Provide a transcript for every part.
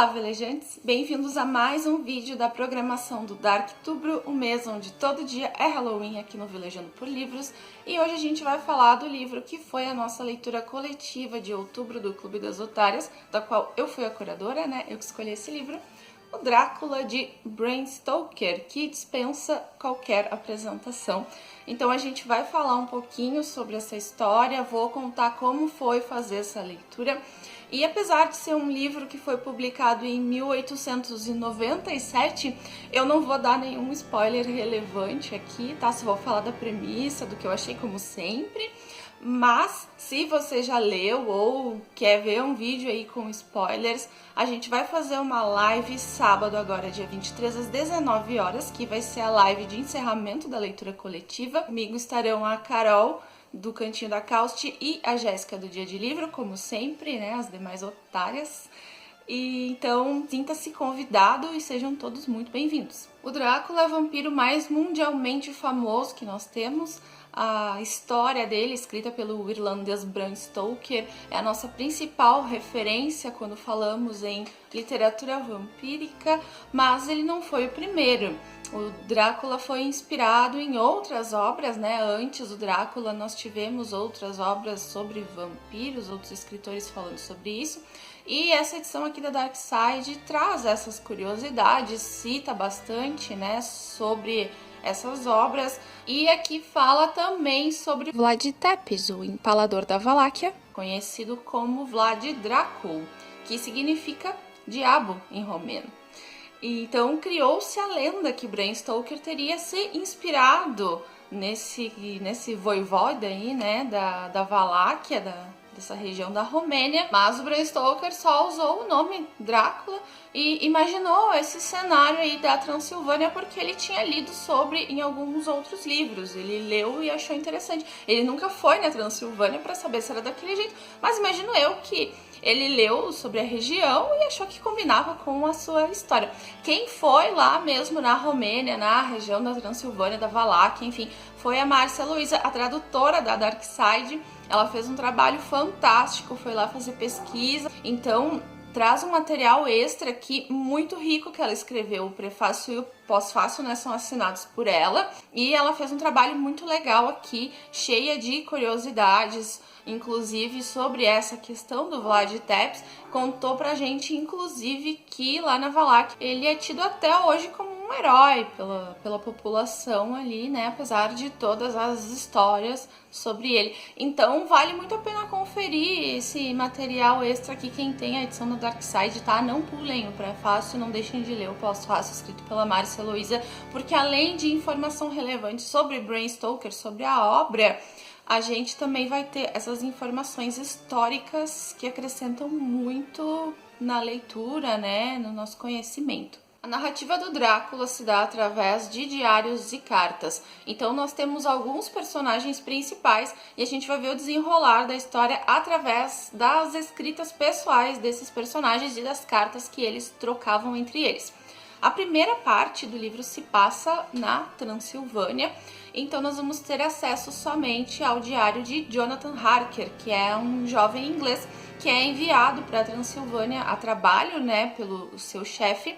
Olá, velejantes! Bem-vindos a mais um vídeo da programação do Darktubro, o mês onde todo dia é Halloween aqui no Velejando por Livros. E hoje a gente vai falar do livro que foi a nossa leitura coletiva de outubro do Clube das Otárias, da qual eu fui a curadora, né? Eu que escolhi esse livro. O Drácula de Bram Stoker, que dispensa qualquer apresentação. Então a gente vai falar um pouquinho sobre essa história, vou contar como foi fazer essa leitura. E apesar de ser um livro que foi publicado em 1897, eu não vou dar nenhum spoiler relevante aqui, tá? Só vou falar da premissa, do que eu achei como sempre. Mas, se você já leu ou quer ver um vídeo aí com spoilers, a gente vai fazer uma live sábado agora, dia 23 às 19 horas, que vai ser a live de encerramento da leitura coletiva. Comigo estarão a Carol, do Cantinho da Causte, e a Jéssica, do Dia de Livro, como sempre, né, as demais otárias. E então, sinta-se convidado e sejam todos muito bem-vindos. O Drácula é o vampiro mais mundialmente famoso que nós temos. A história dele, escrita pelo irlandês Bram Stoker, é a nossa principal referência quando falamos em literatura vampírica, mas ele não foi o primeiro. O Drácula foi inspirado em outras obras, né? Antes do Drácula nós tivemos outras obras sobre vampiros, outros escritores falando sobre isso. E essa edição aqui da Dark Side traz essas curiosidades, cita bastante, né, sobre essas obras. E aqui fala também sobre Vlad Tepes, o empalador da Valáquia, conhecido como Vlad Dracul, que significa diabo em romeno. Então criou-se a lenda que Bram Stoker teria se inspirado nesse voivoda aí, né, da Valáquia, dessa região da Romênia, mas o Bram Stoker só usou o nome Drácula e imaginou esse cenário aí da Transilvânia porque ele tinha lido sobre em alguns outros livros. Ele leu e achou interessante. Ele nunca foi na Transilvânia para saber se era daquele jeito, mas imagino eu que ele leu sobre a região e achou que combinava com a sua história. Quem foi lá mesmo na Romênia, na região da Transilvânia, da Valáquia, enfim, foi a Márcia Luiza, a tradutora da Dark Side. Ela fez um trabalho fantástico, foi lá fazer pesquisa, então traz um material extra aqui muito rico que ela escreveu. O prefácio e o pós-fácio, né, são assinados por ela, e ela fez um trabalho muito legal aqui, cheia de curiosidades, inclusive sobre essa questão do Vlad Tepes. Contou pra gente, inclusive, que lá na Valáquia ele é tido até hoje como um herói pela população ali, né, apesar de todas as histórias sobre ele. Então vale muito a pena conferir esse material extra aqui, quem tem a edição do Dark Side, tá? Não pulem o prefácio, não deixem de ler o pós-fácio escrito pela Márcia Luiza, porque além de informação relevante sobre Bram Stoker, sobre a obra, a gente também vai ter essas informações históricas que acrescentam muito na leitura, né, no nosso conhecimento. A narrativa do Drácula se dá através de diários e cartas. Então nós temos alguns personagens principais e a gente vai ver o desenrolar da história através das escritas pessoais desses personagens e das cartas que eles trocavam entre eles. A primeira parte do livro se passa na Transilvânia, então nós vamos ter acesso somente ao diário de Jonathan Harker, que é um jovem inglês que é enviado para a Transilvânia a trabalho, né, pelo seu chefe,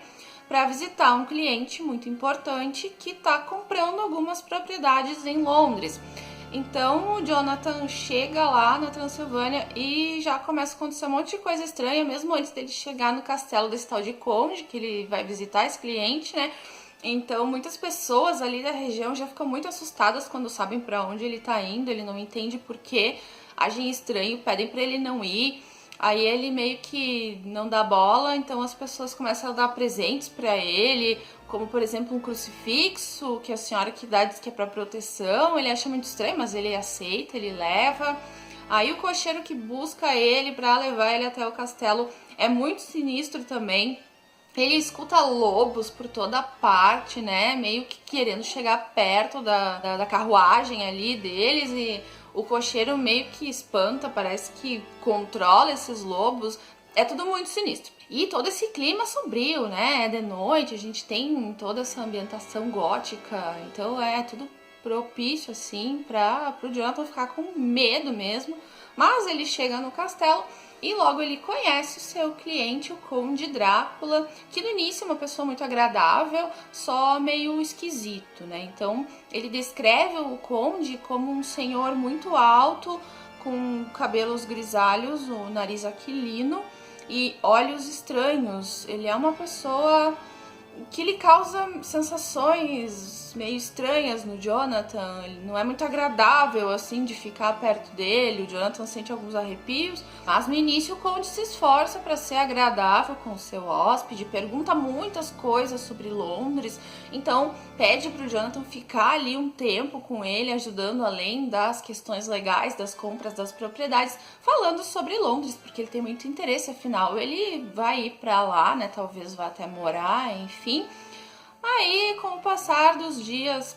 para visitar um cliente muito importante que está comprando algumas propriedades em Londres. Então o Jonathan chega lá na Transilvânia e já começa a acontecer um monte de coisa estranha, mesmo antes dele chegar no castelo desse tal de Conde, que ele vai visitar esse cliente, né? Então muitas pessoas ali da região já ficam muito assustadas quando sabem para onde ele está indo, ele não entende por que, agem estranho, pedem para ele não ir. Aí ele meio que não dá bola, então as pessoas começam a dar presentes pra ele, como por exemplo um crucifixo que a senhora que dá diz que é pra proteção. Ele acha muito estranho, mas ele aceita, ele leva. Aí o cocheiro que busca ele pra levar ele até o castelo é muito sinistro também. Ele escuta lobos por toda parte, né, meio que querendo chegar perto da carruagem ali deles, e o cocheiro meio que espanta, parece que controla esses lobos. É tudo muito sinistro. E todo esse clima sombrio, né, de noite, a gente tem toda essa ambientação gótica, então é tudo propício, assim, pro Jonathan ficar com medo mesmo. Mas ele chega no castelo e logo ele conhece o seu cliente, o Conde Drácula, que no início é uma pessoa muito agradável, só meio esquisito, né? Então ele descreve o Conde como um senhor muito alto, com cabelos grisalhos, o nariz aquilino e olhos estranhos. Ele é uma pessoa que lhe causa sensações meio estranhas no Jonathan. Ele não é muito agradável, assim, de ficar perto dele. O Jonathan sente alguns arrepios, mas no início o Conde se esforça para ser agradável com o seu hóspede, pergunta muitas coisas sobre Londres, então pede pro Jonathan ficar ali um tempo com ele, ajudando além das questões legais, das compras das propriedades, falando sobre Londres, porque ele tem muito interesse, afinal ele vai ir para lá, né, talvez vá até morar, enfim. Aí, com o passar dos dias,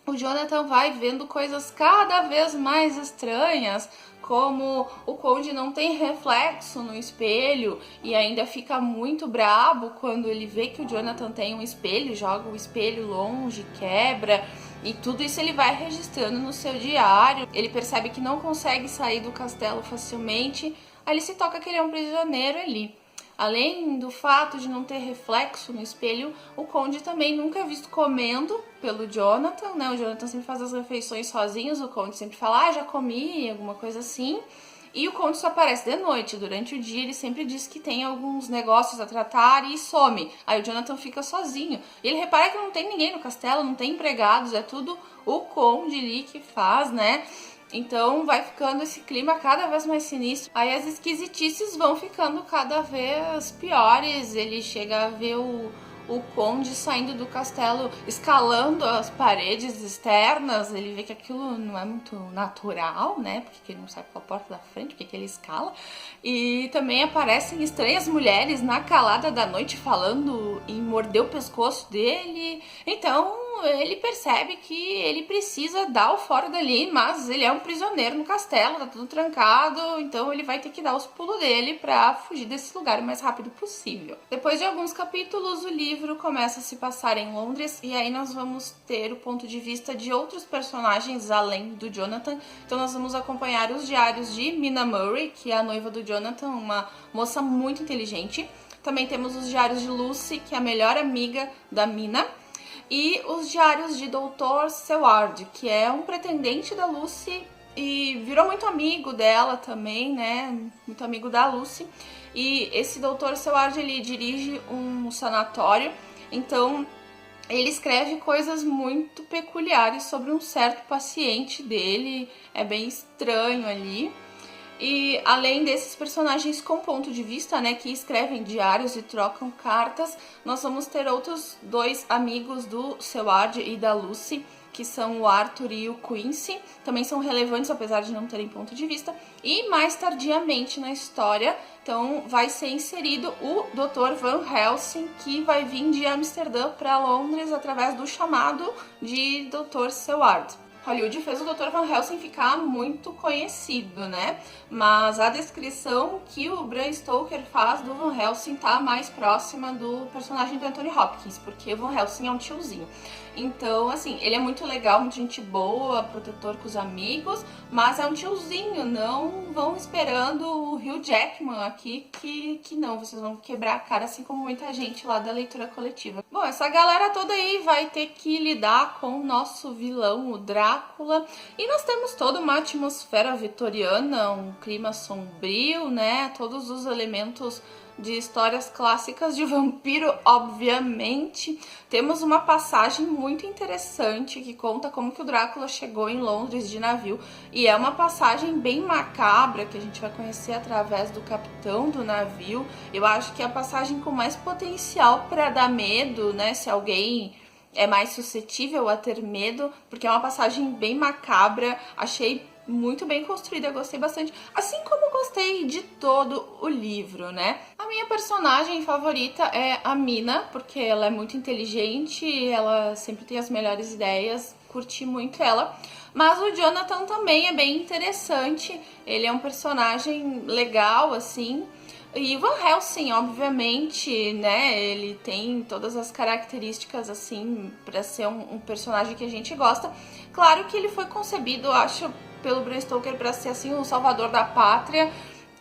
o Jonathan vai vendo coisas cada vez mais estranhas, como o Conde não tem reflexo no espelho e ainda fica muito brabo quando ele vê que o Jonathan tem um espelho, joga o espelho longe, quebra, e tudo isso ele vai registrando no seu diário. Ele percebe que não consegue sair do castelo facilmente, aí ele se toca que ele é um prisioneiro ali. Além do fato de não ter reflexo no espelho, o Conde também nunca é visto comendo pelo Jonathan, né? O Jonathan sempre faz as refeições sozinhos, o Conde sempre fala, já comi, alguma coisa assim. E o Conde só aparece de noite, durante o dia ele sempre diz que tem alguns negócios a tratar e some. Aí o Jonathan fica sozinho. E ele repara que não tem ninguém no castelo, não tem empregados, é tudo o Conde ali que faz, né? Então vai ficando esse clima cada vez mais sinistro. Aí as esquisitices vão ficando cada vez piores. Ele chega a ver o Conde saindo do castelo, escalando as paredes externas. Ele vê que aquilo não é muito natural, né? Porque ele não sai pela porta da frente, porque ele escala. E também aparecem estranhas mulheres na calada da noite falando em morder o pescoço dele. Então ele percebe que ele precisa dar o fora dali, mas ele é um prisioneiro no castelo, tá tudo trancado, então ele vai ter que dar os pulos dele pra fugir desse lugar o mais rápido possível. Depois de alguns capítulos, o livro começa a se passar em Londres e aí nós vamos ter o ponto de vista de outros personagens além do Jonathan. Então nós vamos acompanhar os diários de Mina Murray, que é a noiva do Jonathan, uma moça muito inteligente. Também temos os diários de Lucy, que é a melhor amiga da Mina. E os diários de Dr. Seward, que é um pretendente da Lucy e virou muito amigo dela também, né? Muito amigo da Lucy. E esse Dr. Seward, ele dirige um sanatório, então ele escreve coisas muito peculiares sobre um certo paciente dele, é bem estranho ali. E além desses personagens com ponto de vista, né, que escrevem diários e trocam cartas, nós vamos ter outros dois amigos do Seward e da Lucy, que são o Arthur e o Quincy, também são relevantes apesar de não terem ponto de vista. E mais tardiamente na história, então vai ser inserido o Dr. Van Helsing, que vai vir de Amsterdã para Londres através do chamado de Dr. Seward. Hollywood fez o Dr. Van Helsing ficar muito conhecido, né? Mas a descrição que o Bram Stoker faz do Van Helsing tá mais próxima do personagem do Anthony Hopkins, porque o Van Helsing é um tiozinho. Então, assim, ele é muito legal, muito gente boa, protetor com os amigos, mas é um tiozinho, não vão esperando o Hugh Jackman aqui, que não, vocês vão quebrar a cara, assim como muita gente lá da leitura coletiva. Bom, essa galera toda aí vai ter que lidar com o nosso vilão, o Drácula, e nós temos toda uma atmosfera vitoriana, um clima sombrio, né, todos os elementos de histórias clássicas de vampiro, obviamente. Temos uma passagem muito interessante que conta como que o Drácula chegou em Londres de navio, e é uma passagem bem macabra que a gente vai conhecer através do capitão do navio. Eu acho que é a passagem com mais potencial para dar medo, né, se alguém é mais suscetível a ter medo, porque é uma passagem bem macabra, achei muito bem construída, gostei bastante, assim como gostei de todo o livro, né? A minha personagem favorita é a Mina, porque ela é muito inteligente, ela sempre tem as melhores ideias, curti muito ela. Mas o Jonathan também é bem interessante, ele é um personagem legal, assim, E Van Helsing, obviamente, né, ele tem todas as características, assim, pra ser um personagem que a gente gosta. Claro que ele foi concebido, acho, pelo Bram Stoker pra ser, assim, o salvador da pátria.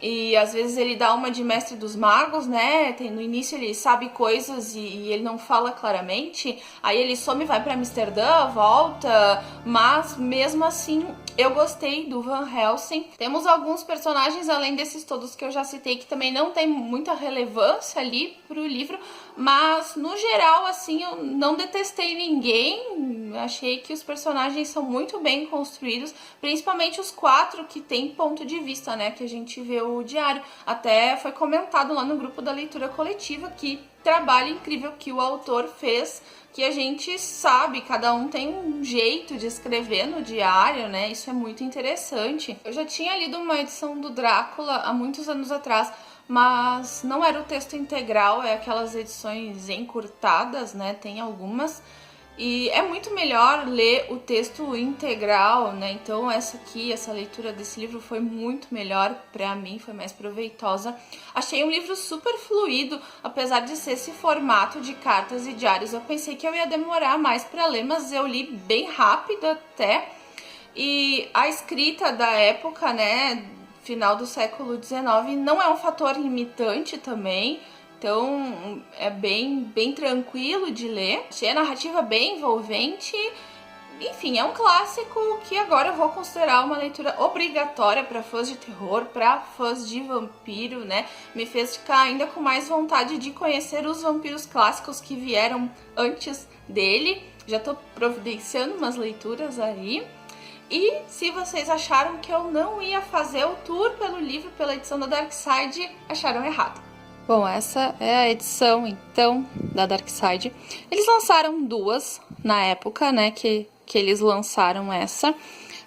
E às vezes ele dá uma de mestre dos magos, né? No início ele sabe coisas e ele não fala claramente. Aí ele some e vai pra Amsterdã, volta. Mas mesmo assim, eu gostei do Van Helsing. Temos alguns personagens, além desses todos que eu já citei, que também não tem muita relevância ali pro livro. Mas no geral, assim, eu não detestei ninguém. Achei que os personagens são muito bem construídos, principalmente os 4 que tem ponto de vista, né? Que a gente vê o diário. Até foi comentado lá no grupo da leitura coletiva que trabalho incrível que o autor fez, que a gente sabe, cada um tem um jeito de escrever no diário, né? Isso é muito interessante. Eu já tinha lido uma edição do Drácula há muitos anos atrás, mas não era o texto integral, é aquelas edições encurtadas, né? Tem algumas. E é muito melhor ler o texto integral, né? Então essa leitura desse livro foi muito melhor pra mim, foi mais proveitosa. Achei um livro super fluido, apesar de ser esse formato de cartas e diários. Eu pensei que eu ia demorar mais pra ler, mas eu li bem rápido até. E a escrita da época, né, final do século XIX, não é um fator limitante também. Então é bem tranquilo de ler. Achei a narrativa bem envolvente. Enfim, é um clássico que agora eu vou considerar uma leitura obrigatória para fãs de terror, para fãs de vampiro, né? Me fez ficar ainda com mais vontade de conhecer os vampiros clássicos que vieram antes dele. Já tô providenciando umas leituras aí. E se vocês acharam que eu não ia fazer o tour pelo livro, pela edição da Dark Side, acharam errado. Bom, essa é a edição, então, da Dark Side. Eles lançaram 2 na época, né, que eles lançaram essa.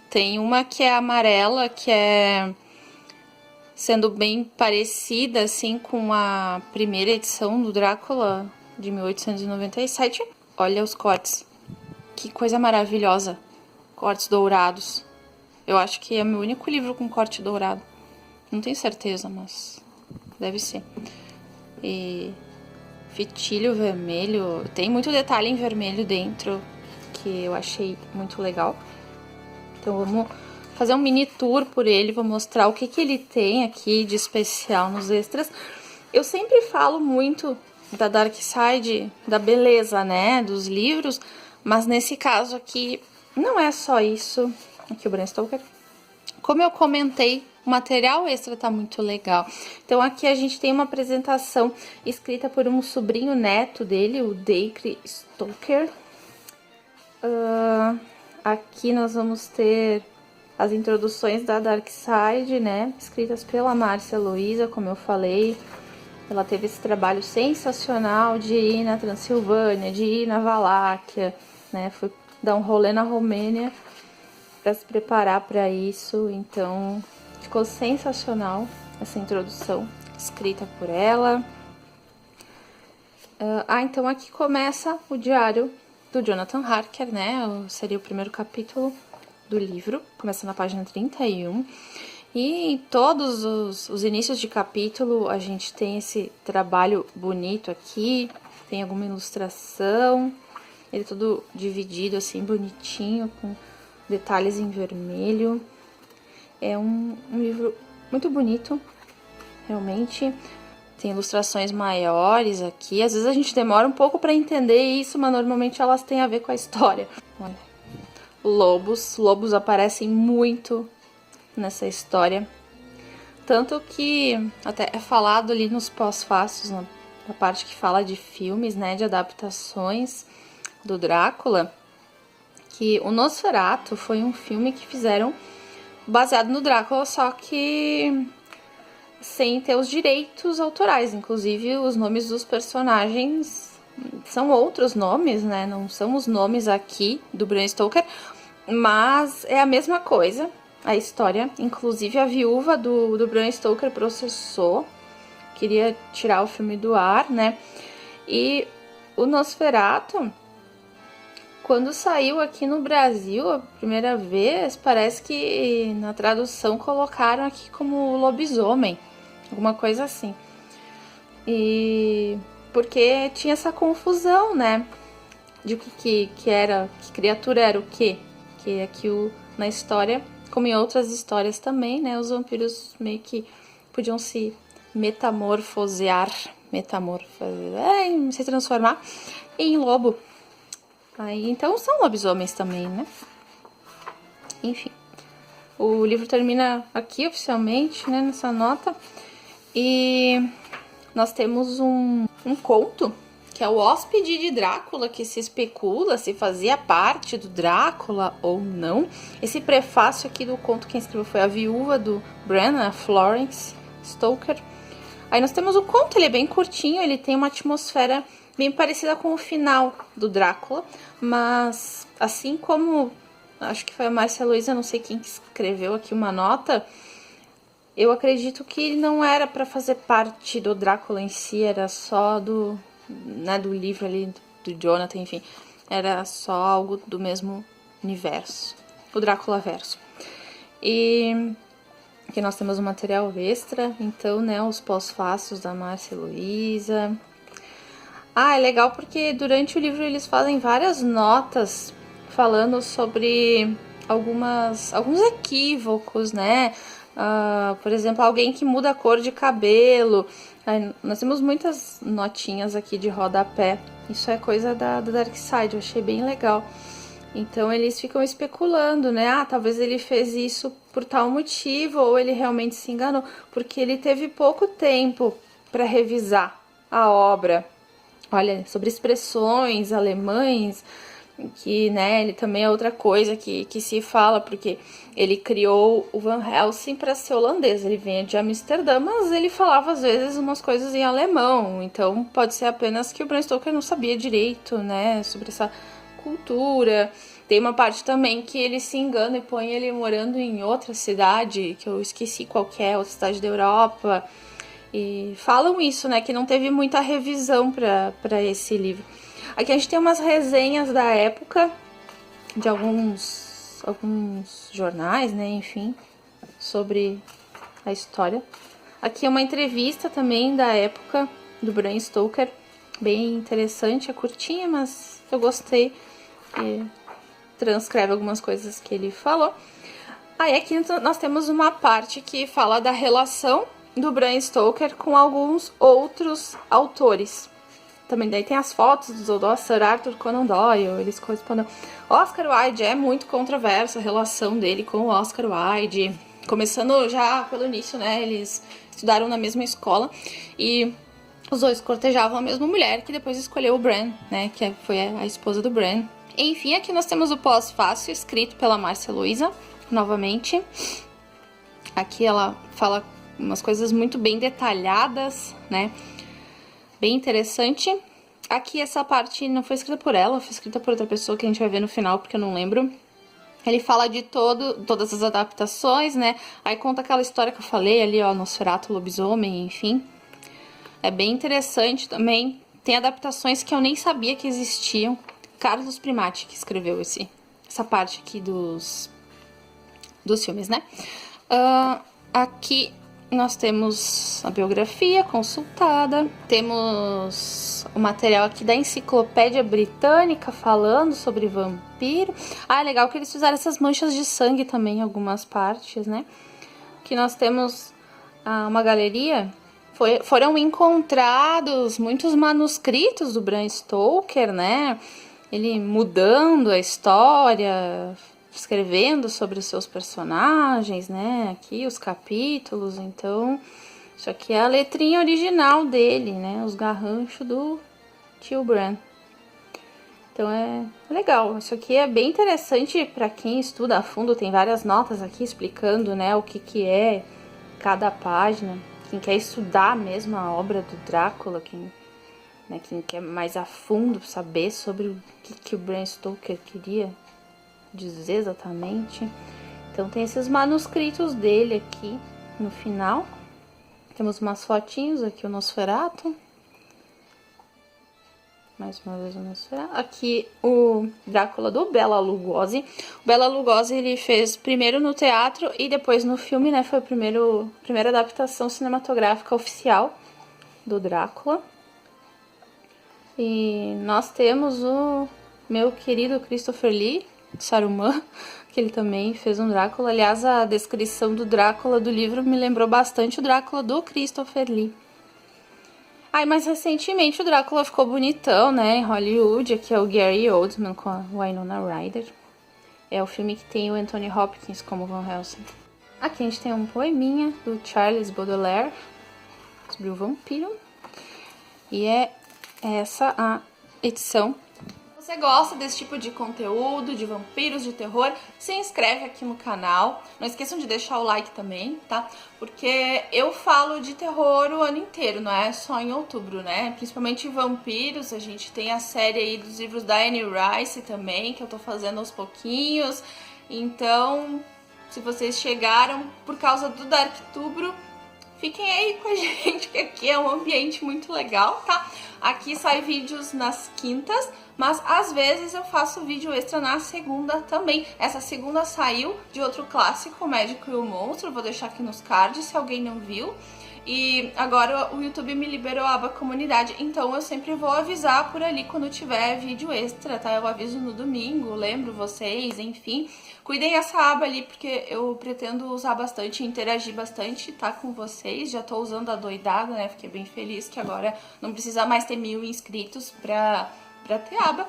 Tem uma que é amarela, que é sendo bem parecida, assim, com a primeira edição do Drácula, de 1897. Olha os cortes. Que coisa maravilhosa. Cortes dourados. Eu acho que é o meu único livro com corte dourado. Não tenho certeza, mas deve ser. E fitilho vermelho, tem muito detalhe em vermelho dentro que eu achei muito legal. Então vamos fazer um mini tour por ele, vou mostrar o que ele tem aqui de especial nos extras. Eu sempre falo muito da Dark Side, da beleza, né, dos livros, mas nesse caso aqui não é só isso. Aqui o Bram Stoker. Como eu comentei, o material extra tá muito legal. Então aqui a gente tem uma apresentação escrita por um sobrinho neto dele, o Dacre Stoker. Aqui nós vamos ter as introduções da Dark Side, né? Escritas pela Márcia Luiza, como eu falei. Ela teve esse trabalho sensacional de ir na Transilvânia, de ir na Valáquia, né? Foi dar um rolê na Romênia para se preparar para isso, então ficou sensacional essa introdução escrita por ela. Então aqui começa o diário do Jonathan Harker, né? Seria o primeiro capítulo do livro, começa na página 31. E em todos os inícios de capítulo a gente tem esse trabalho bonito aqui, tem alguma ilustração, ele é todo dividido assim, bonitinho, com detalhes em vermelho. É um livro muito bonito, realmente. Tem ilustrações maiores aqui. Às vezes a gente demora um pouco para entender isso, mas normalmente elas têm a ver com a história. Olha. Lobos aparecem muito nessa história. Tanto que até é falado ali nos pós-fácios, na parte que fala de filmes, né, de adaptações do Drácula, que o Nosferatu foi um filme que fizeram baseado no Drácula, só que sem ter os direitos autorais. Inclusive, os nomes dos personagens são outros nomes, né? Não são os nomes aqui do Bram Stoker, mas é a mesma coisa, a história. Inclusive, a viúva do Bram Stoker processou, queria tirar o filme do ar, né? E o Nosferatu, quando saiu aqui no Brasil a primeira vez, parece que na tradução colocaram aqui como lobisomem, alguma coisa assim. E porque tinha essa confusão, né? De que era, que criatura era o quê? Que aqui na história, como em outras histórias também, né? Os vampiros meio que podiam se se transformar em lobo. Aí, então são lobisomens também, né? Enfim. O livro termina aqui oficialmente, né? Nessa nota. E nós temos um conto, que é o Hóspede de Drácula, que se especula se fazia parte do Drácula ou não. Esse prefácio aqui do conto, quem escreveu foi a viúva do Bram, a Florence Stoker. Aí nós temos o conto, ele é bem curtinho, ele tem uma atmosfera bem parecida com o final do Drácula, mas assim como, acho que foi a Márcia Luiza, não sei quem escreveu aqui uma nota, eu acredito que não era para fazer parte do Drácula em si, era só do livro ali, do Jonathan, enfim. Era só algo do mesmo universo, o Drácula verso. E aqui nós temos um material extra, então, né, os pós-fácios da Márcia Luiza. É legal porque durante o livro eles fazem várias notas falando sobre alguns equívocos, né? Por exemplo, alguém que muda a cor de cabelo. Nós temos muitas notinhas aqui de rodapé. Isso é coisa da Dark Side, eu achei bem legal. Então eles ficam especulando, né? Talvez ele fez isso por tal motivo, ou ele realmente se enganou, porque ele teve pouco tempo para revisar a obra. Olha, sobre expressões alemães, que, né, ele também é outra coisa que se fala, porque ele criou o Van Helsing para ser holandês, ele vinha de Amsterdã, mas ele falava às vezes umas coisas em alemão, então pode ser apenas que o Bram Stoker não sabia direito, né, sobre essa cultura. Tem uma parte também que ele se engana e põe ele morando em outra cidade, que eu esqueci qual que é, outra cidade da Europa. E falam isso, né, que não teve muita revisão para esse livro. Aqui a gente tem umas resenhas da época, de alguns jornais, né, enfim, sobre a história. Aqui é uma entrevista também da época do Bram Stoker, bem interessante, é curtinha, mas eu gostei. E transcreve algumas coisas que ele falou. Aí aqui nós temos uma parte que fala da relação do Bram Stoker com alguns outros autores. Também daí tem as fotos do Sir Arthur Conan Doyle, eles correspondem. Oscar Wilde é muito controversa a relação dele com o Oscar Wilde. Começando já pelo início, né? Eles estudaram na mesma escola e os dois cortejavam a mesma mulher, que depois escolheu o Bram, né? Que foi a esposa do Bram. Enfim, aqui nós temos o pós-fácil escrito pela Márcia Luiza, novamente. Aqui ela fala umas coisas muito bem detalhadas, né? Bem interessante. Aqui essa parte não foi escrita por ela, foi escrita por outra pessoa que a gente vai ver no final, porque eu não lembro. Ele fala de todas as adaptações, né? Aí conta aquela história que eu falei ali, ó, Nosferatu, lobisomem, enfim. É bem interessante também. Tem adaptações que eu nem sabia que existiam. Carlos Primati que escreveu essa parte aqui dos filmes, né? Aqui nós temos a biografia consultada, temos o material aqui da Enciclopédia Britânica falando sobre vampiro. É legal que eles fizeram essas manchas de sangue também em algumas partes, né? Que nós temos uma galeria. Foram encontrados muitos manuscritos do Bram Stoker, né? Ele mudando a história, escrevendo sobre os seus personagens, né? Aqui os capítulos, então isso aqui é a letrinha original dele, né? Os garranchos do tio Bram. Então é legal. Isso aqui é bem interessante para quem estuda a fundo. Tem várias notas aqui explicando, né, o que é cada página. Quem quer estudar mesmo a obra do Drácula, quem quer mais a fundo saber sobre o que o Bram Stoker queria dizer exatamente. Então tem esses manuscritos dele aqui no final. Temos umas fotinhos aqui, o Nosferatu. Mais uma vez o Nosferatu. Aqui o Drácula do Bela Lugosi. O Bela Lugosi ele fez primeiro no teatro e depois no filme, né? Foi a primeira adaptação cinematográfica oficial. do Drácula. E nós temos o meu querido Christopher Lee, Saruman, que ele também fez um Drácula. Aliás, a descrição do Drácula do livro me lembrou bastante o Drácula do Christopher Lee. Aí, mais recentemente, o Drácula ficou bonitão, né, em Hollywood. Aqui é o Gary Oldman com a Winona Ryder. É o filme que tem o Anthony Hopkins como Van Helsing. Aqui a gente tem um poeminha do Charles Baudelaire sobre o vampiro. E é essa a edição. Se você gosta desse tipo de conteúdo, de vampiros, de terror, se inscreve aqui no canal. Não esqueçam de deixar o like também, tá? Porque eu falo de terror o ano inteiro, não é só em outubro, né? Principalmente vampiros, a gente tem a série aí dos livros da Anne Rice também, que eu tô fazendo aos pouquinhos. Então, se vocês chegaram por causa do Darktubro, fiquem aí com a gente, que aqui é um ambiente muito legal, tá? Aqui sai vídeos nas quintas, mas às vezes eu faço vídeo extra na segunda também. Essa segunda saiu de outro clássico, O Médico e o Monstro, vou deixar aqui nos cards se alguém não viu. E agora o YouTube me liberou a aba comunidade, então eu sempre vou avisar por ali quando tiver vídeo extra, tá? Eu aviso no domingo, lembro vocês, enfim. Cuidem essa aba ali, porque eu pretendo usar bastante, interagir bastante, tá? Com vocês. Já tô usando a doidada, né? Fiquei bem feliz que agora não precisa mais ter 1000 inscritos pra ter aba.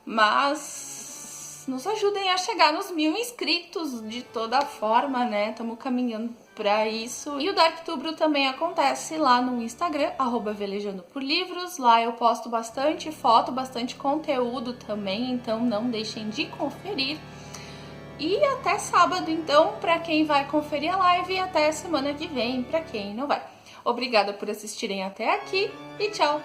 Mas nos ajudem a chegar nos 1000 inscritos de toda forma, né? Estamos caminhando pra isso. E o Darktubro também acontece lá no Instagram, @velejandopor-livros. Lá eu posto bastante foto, bastante conteúdo também, então não deixem de conferir. E até sábado, então, pra quem vai conferir a live, e até semana que vem, pra quem não vai. Obrigada por assistirem até aqui e tchau!